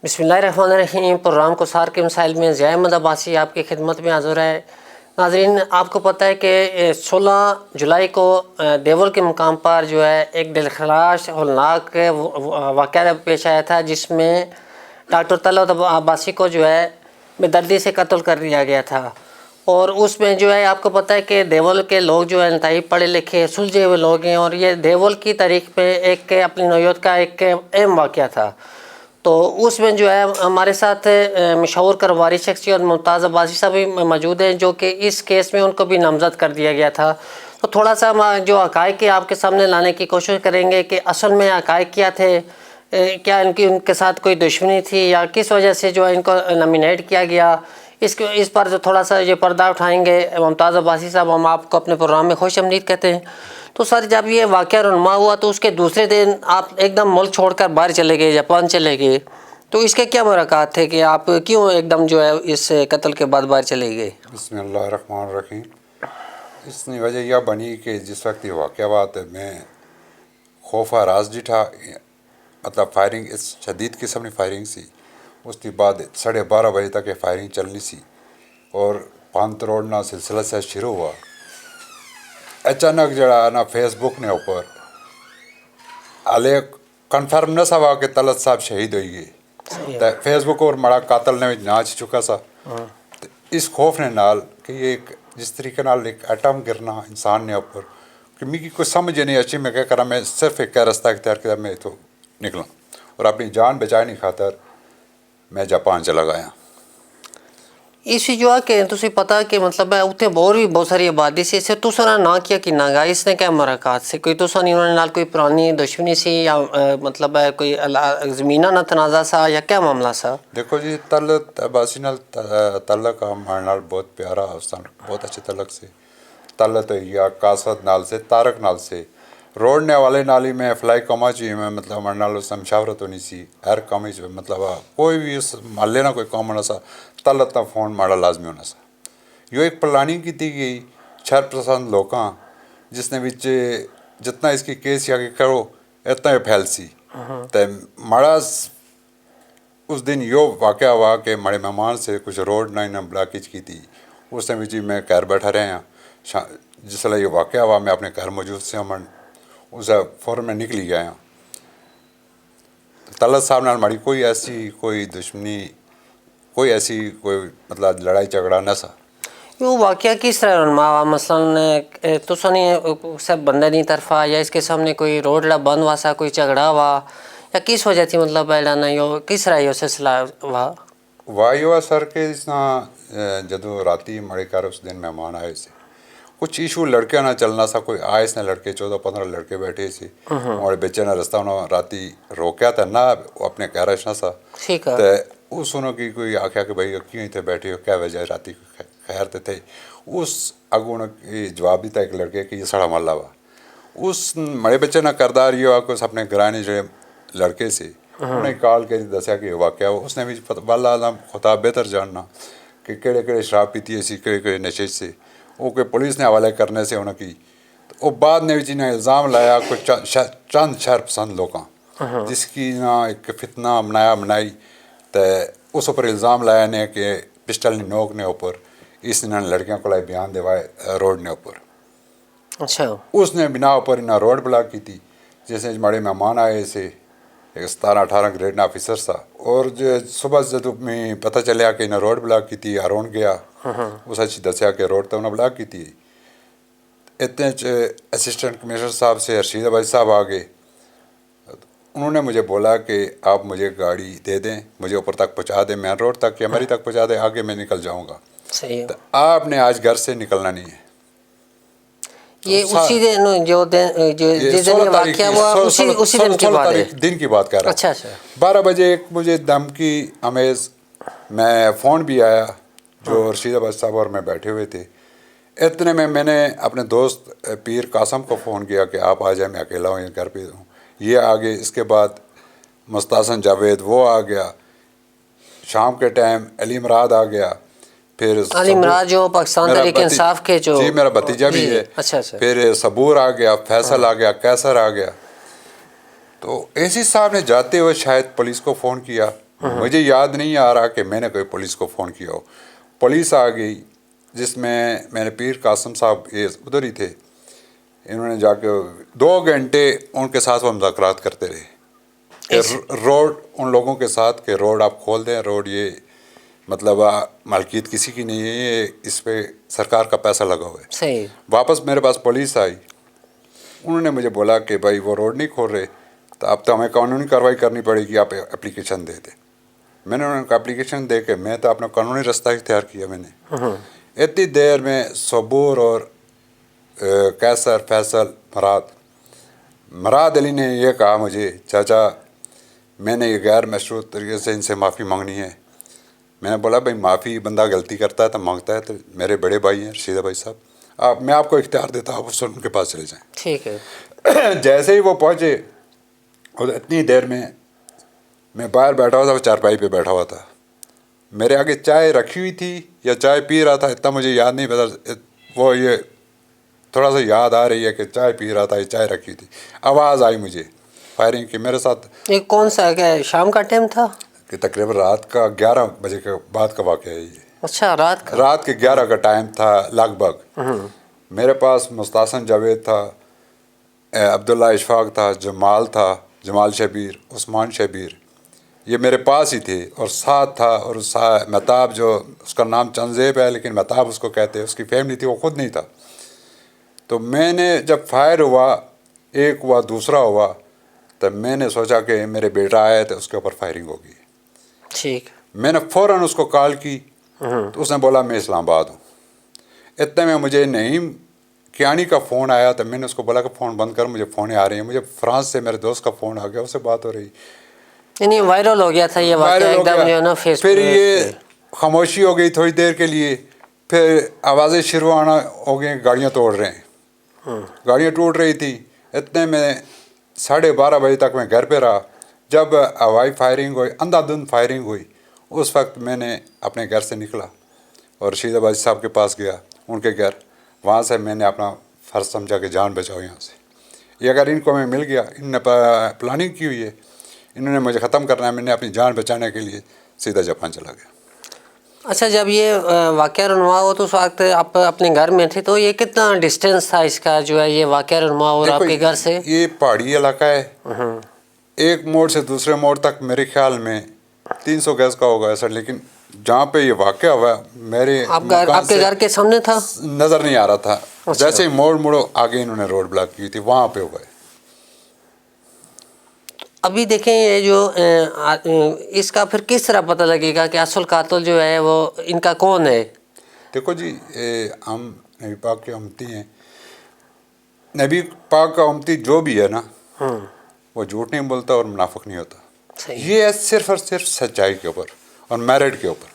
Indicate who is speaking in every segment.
Speaker 1: बिस्मिल्लाहिर्रहमानिर्रहीम। प्रोग्राम को सार के मिसाइल में ज़िया अहमद अब्बासी आपकी खिदमत में हाज़िर है। नाज़रीन, आपको पता है कि 16 जुलाई को देवल के मुकाम पर जो है एक दिलखराश हौलनाक वाक़या पेश आया था, जिसमें डॉक्टर तलत अब्बासी को जो है बेदर्दी से कत्ल कर दिया गया था। और उसमें जो है आपको पता है कि देवल के लोग जो है इंतहाई पढ़े लिखे सुलझे हुए लोग हैं, और ये देवल की तारीख़ में एक अपनी नौयत का एक अहम वाक़या था। तो उसमें जो है हमारे साथ मशहूर कारोबारी शख्सियत मुमताज़ अब्बासी साहब भी मौजूद हैं, जो कि इस केस में उनको भी नामज़द कर दिया गया था। तो थोड़ा सा हम जो हक़ाइक़ आपके सामने लाने की कोशिश करेंगे कि असल में हक़ाइक़ क्या थे, क्या उनके साथ कोई दुश्मनी थी या किस वजह से जो है इनको नॉमिनेट किया गया। इस पर जो थोड़ा सा ये पर्दा उठाएंगे मुमताज़ अब्बासी साहब, हम आपको अपने प्रोग्राम में खुशामदीद कहते हैं। तो सर, जब ये वाक़या रुन्मा हुआ तो उसके दूसरे दिन आप एकदम मुल्क छोड़कर बाहर चले गए, जापान चले गए, तो इसके क्या बरक़ात थे कि आप क्यों एकदम जो है इस कत्ल के बाद बाहर चले गए?
Speaker 2: बिस्मिल्लाहिर्रहमानिर्रहीम। इसकी वजह यह बनी कि जिस वक्त ये वाक़या हुआ तो मैं खौफा राज जिठा, मतलब फायरिंग इस शदीद किस्म की फायरिंग सी। उसके बाद 12:30 बजे तक ये फायरिंग चलनी सी और पान तरोड़ना सिलसिला से शुरू हुआ। अचानक जड़ा ना फेसबुक ने ऊपर आले कन्फर्म न सा हुआ कि तलत साहब शहीद हो गए, तो फेसबुक और मड़ा कातल ने भी नाच चुका सा। तो इस खौफ ने नाल कि ये एक जिस तरीके नाल एक एटम गिरना इंसान ने ऊपर कि मिगी कुछ समझ नहीं अच्छी, मैं क्या करा, मैं सिर्फ एक रास्ता इख्तियार किया, मैं तो निकला और अपनी जान बचाने खातर मैं जापान चला गया।
Speaker 1: इस जो है कि तुझे पता कि मतलब है उत्थे और भी बहुत सारी आबादी से इसे तुसा ना किया कि ना गाय इसने क्या मुलाकात से कोई तुसा नहीं, उन्होंने नाल कोई पुरानी दुश्मनी सी या मतलब है कोई ज़मीना ना तनाज़ा सा या क्या मामला सा?
Speaker 2: देखो जी, तलत अब्बासी नाल तलक हमारे नाल बहुत प्यारा उस बहुत अच्छे तलक से तलत या कासद नाल से तारक नाल से रोड़ने वाले नाली में फ्लाई कमा चाहिए मैं, मतलब हमारे नाल उस मशावरत होनी सी हर काम ही, मतलब कोई भी उस माले ना कोई काम होना सा तलत ना फोन माड़ा लाजमी होना सा। यो एक प्लानिंग की गई शरपसंद लोकां जिसने विच जितना इसकी केस या करो इतना ही फैल सी। तो माड़ा उस दिन यो वाक़या हुआ कि माड़े मेहमान से कुछ रोड ना इन्हें ब्लॉकेज की थी। उस टाइम जी मैं घर बैठा रहे हैं, जिसला ये वाक़या हुआ मैं अपने घर मौजूद से हम उस फौरन में निकली गया। तलत साहब नाल माड़ी कोई ऐसी कोई दुश्मनी कोई ऐसी कोई मतलब लड़ाई झगड़ा न सा।
Speaker 1: यो वाक़या किस तरह रुन्मा हुआ? मसलन तो सनी सब बंदे नहीं तरफा या इसके सामने कोई रोड ला बंद हुआ सा, कोई झगड़ा हुआ या किस वजह थी, मतलब ना यो किस तरह यो सिलसिला हुआ?
Speaker 2: वाह यो सर के इसना जदों राती मड़े घर उस दिन मेहमान आए से कुछ इशू लड़के ना चलना सा, कोई आए इसने लड़के 14-15 लड़के बैठे से और बेचे ना रास्ता उन्होंने राती रोकया था ना अपने घर आना सा।
Speaker 1: ठीक है।
Speaker 2: तो उस उन्होंने की कोई आख्या कि भाई क्यों इतने बैठे हो, क्या वजह राती खैर थे। उस अगू ने जवाब दिता एक लड़के कि ये साड़ा मल्ला हुआ। उस मड़े बच्चे ना करदार ये हुआ कुछ अपने घराने जो लड़के से उन्हें कॉल के दसिया कि वाक़या हो। उसने भी वाला खुदा बेहतर जानना कि केड़े केड़े शराब पीती सी, केड़े केड़े नशे से वो कोई पुलिस ने हवाले करने से उन्होंने की। तो बाद ने जिन्हें इल्ज़ाम लाया कुछ चंद शरपसंद लोग जिसकी ना एक फितना बनाई तो उस ऊपर इल्ज़ाम लाया ने कि पिस्टल नोक ने ऊपर इस लड़कियों को बयान दिवाए रोड ने ऊपर।
Speaker 1: अच्छा।
Speaker 2: उसने बिना ऊपर इन्हें रोड ब्लॉक की थी। जैसे बड़े मेहमान आए से एक 17-18 ग्रेड ऑफिसर सा और जो सुबह जब में पता चलिया कि इन्हें रोड ब्लॉक की थी हारून गया उस अच्छी दसिया कि रोड तो उन्हें ब्लॉक की थी। इतने असिस्टेंट कमिश्नर साहब से रशीद अब्बासी साहब आ गए। उन्होंने मुझे बोला कि आप मुझे गाड़ी दे दें, मुझे ऊपर तक पहुंचा दें, मेन रोड तक या मरी तक पहुंचा दें, आगे मैं निकल जाऊंगा।
Speaker 1: सही है।
Speaker 2: तो आपने आज घर से निकलना नहीं है।
Speaker 1: ये उसी दिन जो जिस दिन वाक़या हुआ उसी दिन की बात है।
Speaker 2: दिन की बात कर रहा हूँ।
Speaker 1: अच्छा अच्छा।
Speaker 2: 12 बजे एक मुझे धमकी अमेज़ मैं फ़ोन भी आया जो रशीद अब्बासी साहब और मैं बैठे हुए थे। इतने में मैंने अपने दोस्त पीर कासम को फ़ोन किया कि आप आ जाए, मैं अकेला हूँ, घर पे हूँ। ये आ गए। इसके बाद मुस्तासन जावेद वो आ गया। शाम के टाइम अली इमराद आ गया। फिर
Speaker 1: अली इमराद जो पाकिस्तान तहरीक इंसाफ के जो
Speaker 2: जी मेरा भतीजा भी है।
Speaker 1: अच्छा अच्छा।
Speaker 2: फिर सबूर आ गया, फैसल आ गया, कैसर आ गया। तो एसी साहब ने जाते हुए शायद पुलिस को फ़ोन किया मुझे याद नहीं आ रहा कि मैंने कोई पुलिस को फ़ोन किया हो। पुलिस आ गई, जिसमें मेरे पीर कासिम साहब ये उधर ही थे। इन्होंने जाके 2 घंटे उनके साथ वो मुज़ाकरात करते रहे कि रोड उन लोगों के साथ कि रोड आप खोल दें, रोड ये मतलब मालकियत किसी की नहीं है, ये इस पे सरकार का पैसा लगा हुआ है।
Speaker 1: सही।
Speaker 2: वापस मेरे पास पुलिस आई, उन्होंने मुझे बोला कि भाई वो रोड नहीं खोल रहे, तो अब तो हमें कानूनी कार्रवाई करनी पड़ेगी, आप एप्लीकेशन दे दें। मैंने उनको एप्लीकेशन दे के मैं तो अपना कानूनी रास्ता इख्तियार किया मैंने। इतनी देर में सबूर और कैसर, फैसल, मराद अली ने यह कहा मुझे, चाचा मैंने ये गैर मशरूत तरीके से इनसे माफ़ी मांगनी है। मैंने बोला भाई माफ़ी बंदा गलती करता है तो मांगता है, तो मेरे बड़े भाई हैं रशीदा भाई साहब, मैं आपको इख्तियार देता हूँ, आप उनके पास चले जाएँ।
Speaker 1: ठीक है।
Speaker 2: जैसे ही वो पहुँचे और इतनी देर में मैं बाहर बैठा हुआ था, वो चारपाई पे बैठा हुआ था, मेरे आगे चाय रखी हुई थी या चाय पी रहा था, इतना मुझे याद नहीं पता। वो ये थोड़ा सा याद आ रही है कि चाय पी रहा था, ये चाय रखी थी, आवाज़ आई मुझे फायरिंग की। मेरे साथ
Speaker 1: ये कौन सा, क्या शाम का टाइम था?
Speaker 2: कि तकरीबन रात का 11 बजे के बाद का वाक़या है ये।
Speaker 1: अच्छा, रात का?
Speaker 2: रात के 11 का टाइम था लगभग। मेरे पास मुस्तासन जावेद था, अब्दुल्ला इशफाक था, जमाल था, जमाल शबीर, उस्मान शबीर, ये मेरे पास ही थे। और साथ था और महताब, जो उसका नाम चंजेब है लेकिन महताब उसको कहते हैं, उसकी फैमिली थी, वो खुद नहीं था। तो मैंने जब फायर हुआ, एक हुआ, दूसरा हुआ, तब मैंने सोचा कि मेरे बेटा आया तो उसके ऊपर फायरिंग होगी।
Speaker 1: ठीक।
Speaker 2: मैंने फ़ौरन उसको कॉल की, तो उसने बोला मैं इस्लामाबाद हूँ। इतने में मुझे नईम कियानी का फ़ोन आया, तो मैंने उसको बोला कि फ़ोन बंद कर, मुझे फ़ोन आ रही है। मुझे फ्रांस से मेरे दोस्त का फ़ोन आ गया, उससे बात हो रही।
Speaker 1: नहीं, वायरल हो गया था ये वाक़या एकदम जो है ना फेसबुक।
Speaker 2: फिर ये खामोशी हो गई थोड़ी देर के लिए, फिर आवाज़ें शुरू आना हो गई, गाड़ियाँ तोड़ रहे हैं, गाड़ियाँ टूट रही थी। इतने में 12:30 बजे तक मैं घर पे रहा। जब हवाई फायरिंग हुई, अंधाधुंध फायरिंग हुई, उस वक्त मैंने अपने घर से निकला और रशीदा भाई साहब के पास गया, उनके घर। वहाँ से मैंने अपना फ़र्ज समझा कि जान बचाओ यहाँ से। ये अगर इनको मैं मिल गया, इनने प्लानिंग की हुई है, इन्होंने मुझे ख़त्म करना है, मैंने अपनी जान बचाने के लिए सीधा जापान चला गया।
Speaker 1: अच्छा, जब ये वाक़या रुनुमा हुआ तो उस वक्त आप अपने घर में थे, तो ये कितना डिस्टेंस था इसका जो है ये वाक़या रुनुमा और आपके घर से?
Speaker 2: ये पहाड़ी इलाका है, एक मोड़ से दूसरे मोड़ तक मेरे ख्याल में 300 गज का होगा ऐसा। लेकिन जहाँ पे ये वाक़या हुआ, मेरे
Speaker 1: आपके घर के सामने था,
Speaker 2: नज़र नहीं आ रहा था।
Speaker 1: अच्छा।
Speaker 2: जैसे ही मोड़ मुड़ो आगे इन्होंने रोड ब्लॉक की थी, वहाँ पे हुआ है।
Speaker 1: अभी देखें ये जो इसका फिर किस तरह पता लगेगा कि असल कातिल जो है वो इनका कौन है?
Speaker 2: देखो जी, हम नबी पाक के उम्मती हैं। नबी पाक का उम्मती जो भी है ना, वो झूठ नहीं बोलता और मुनाफिक नहीं होता। ये है सिर्फ और सिर्फ सच्चाई के ऊपर और मेरिट के ऊपर।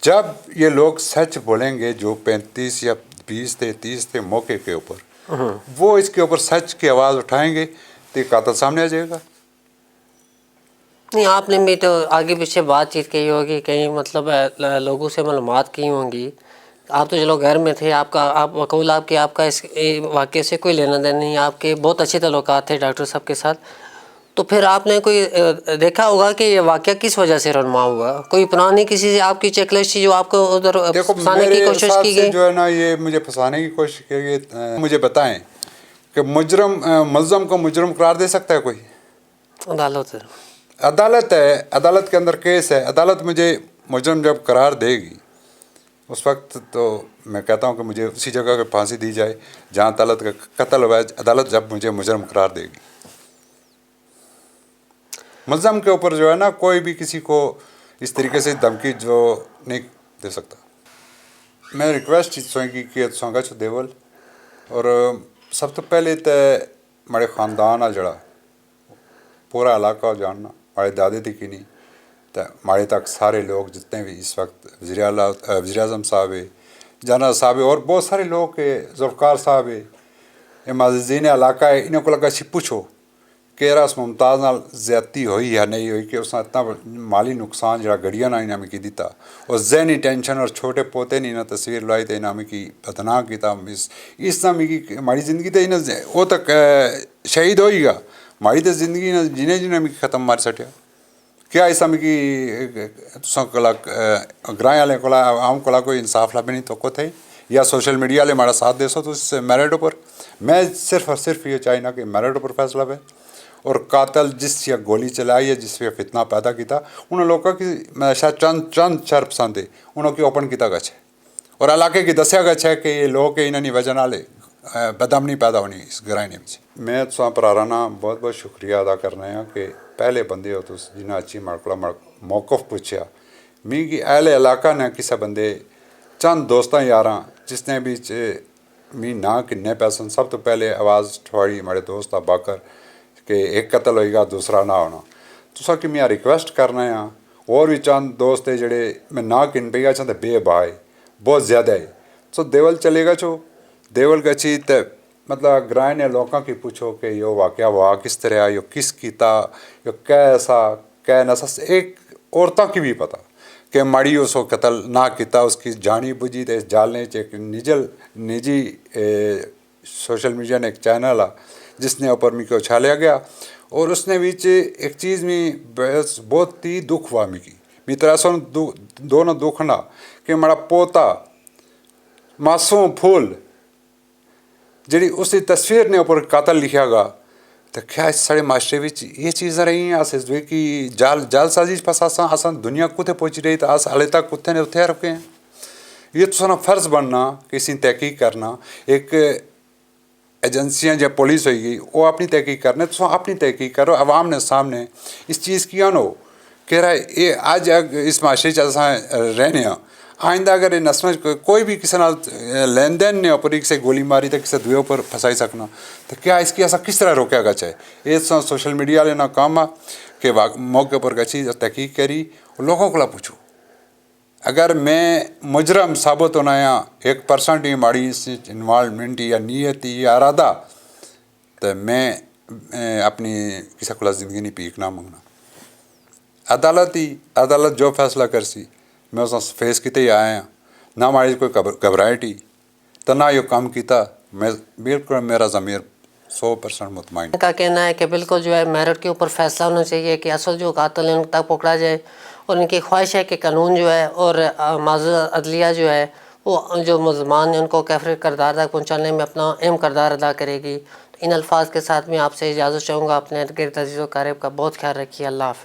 Speaker 2: जब ये लोग सच बोलेंगे, जो 35 या 20 थे, 30 थे मौके के ऊपर, वो इसके ऊपर सच की आवाज़ उठाएंगे तो ये कातिल सामने आ जाएगा।
Speaker 1: नहीं, आपने भी तो आगे पीछे बातचीत की होगी, कहीं मतलब लोगों से मालूमात की होंगी। आप तो चलो घर में थे, आप वकूल आपका इस वाक़े से कोई लेना देना नहीं, आपके बहुत अच्छे ताल्लुकात थे डॉक्टर साहब के साथ। तो फिर आपने कोई देखा होगा कि ये वाक़या किस वजह से रुनुमा हुआ? कोई पुरानी किसी से आपकी चेकलिस्ट थी जो आपको उधर फंसाने की कोशिश की गई?
Speaker 2: जो है ना, ये मुझे फंसाने की कोशिश की गई। मुझे बताएं कि मुलज़म को मुजरम करार दे सकता है कोई? अदालत है, अदालत के अंदर केस है। अदालत मुझे मुजरम जब करार देगी, उस वक्त तो मैं कहता हूँ कि मुझे उसी जगह पे फांसी दी जाए जहाँ अदालत का कत्ल हुआ है। अदालत जब मुझे मुजरम करार देगी, मुलज़म के ऊपर जो है ना, कोई भी किसी को इस तरीके से धमकी जो नहीं दे सकता। मैं रिक्वेस्ट सोएंगी कि सोंगा चो देवल और सब तो पहले तो हमारे ख़ानदान आ जड़ा पूरा इलाका जानना, हमारे दादे थी कि नहीं, तो हमारे तक सारे लोग जितने भी इस वक्त वज़ीर आज़म साहब है, जनरल साहब है और बहुत सारे लोग के, ज़ुल्फ़िकार साहब है, ये माज़ीन इलाका है, इन्हों को लगा सी पूछो कि रस मुमताज़ नाल ज़्यादती हुई या नहीं हुई, कि उसने इतना माली नुकसान जरा गड़िया ना इनामी की दिता और ज़हनी टेंशन और छोटे पोते नहीं ना तस्वीर लाई तो इनामी की बदनाम की था। इस नामी की हमारी ज़िंदगी तो इन्हें वो तक शहीद होईगा, हमारी तो ज़िंदगी ना जिने जिने में ख़त्म मार सटिया क्या इस समय की ग्रां वाले को आम को कोई इंसाफ लाभे नहीं तो को थे या सोशल मीडिया वाले हमारा साथ दे सो तो इस मेरिट पर मैं सिर्फ और सिर्फ ये चाहना कि मेरिट पर फैसला है और कातल जिस या गोली चलाई है जिस पे फितना पैदा किया उन लोगों की शायद चंद शर पसंद है उन्होंने ओपन किया गया है और इलाके की दसिया गया है कि ये लोग इन्होंने वजह नाल बदमनी पैदा होनी इस ग्राइने में। मैं तुसा भराना बहुत बहुत शुक्रिया अदा करना है कि पहले बंदे हो तुस जिन्हें अच्छी माड़कोला मौकफ पूछा मी कि अहले इलाका ने किसी बंदे चंद दोस्तों यारां जिसने भी मी ना किन्ने पैसन सब तो पहले आवाज़ ठवाड़ी हमारे दोस्त आ बाकर कि एक कत्ल होएगा दूसरा ना होना तुसा कि मैं रिक्वेस्ट करना है और भी चंद दोस्त है जड़े मैं ना किन पे चाहते बेबाए बहुत ज़्यादा है तो देवल चलेगा छो देवल गची तो मतलब ग्रां ने लोगों की पूछो कि यो वाक़या हुआ किस तरह यो किस कीता यो कैसा कै नसा एक औरतों की भी पता कि माड़ी उसको कत्ल ना किया उसकी जानी बुझी तो इस जाल ने एक निजी सोशल मीडिया ने एक चैनल आ जिसने ऊपर मी को उछालिया गया और उसने बीच एक चीज़ में बहुत ही दुख हुआ मी तरह से दोनों दुख ना कि हमारा पोता मासूम फूल जी उसी तस्वीर ने ऊपर कातल लिखा गा तो क्या साढ़े मास्टर भी ये चीज़ें रही हैं आस कि जालसाजी फंसा असा दुनिया कुत्थे पहुँची रही तो आस हाले तक कुत्थे ने उत्थे रखे हैं ये तो सारा फर्ज बनना किसी तहकीक करना एक एजेंसियां जब पुलिस होगी वो अपनी तहकीक करने तो अपनी तहकीक करो आवाम ने सामने इस चीज़ की नो कह रहा है ये आज इस माशरे रहने आइंदा अगर ये नस्ल कोई भी किसी लेन देन ने ऊपर किसी गोली मारी तो किसी दुए ऊपर फंसाई सकना तो क्या इसकी ऐसा किस तरह रोका गया चाहे ये सोशल मीडिया वाले ना काम आ कि मौके पर गई तहकीक करी लोगों को पूछो अगर मैं मुजरम साबित होना या 1% ही माड़ी इन्वॉल्वमेंट या नीयत या इरादा तो मैं अपनी किसी को ज़िंदगी नहीं पीक ना मंगना अदालत जो फैसला कर सी मैं उस फेस किते ही आया ना माड़ी कोई घबराहट ही तो ना यो काम किया मैं बिल्कुल मेरा ज़मीर 100% मुतमईन।
Speaker 1: का कहना है कि बिल्कुल जो है मेरिट के ऊपर फैसला होना चाहिए कि असल जो कातिल है उन तक पकड़ा जाए और इनकी ख्वाहिश है कि कानून जो है और माज़ अदलिया जो है वो जो मुल्ज़मान हैं उनको कैफर किरदार तक पहुँचाने में अपना अहम किरदार अदा करेगी। इन अल्फाज के साथ मैं आपसे इजाज़त चाहूँगा। अपने इर्द गिर्द अज़ीज़ व क़रीब का बहुत ख्याल रखिए। अल्लाह हाफ़िज़।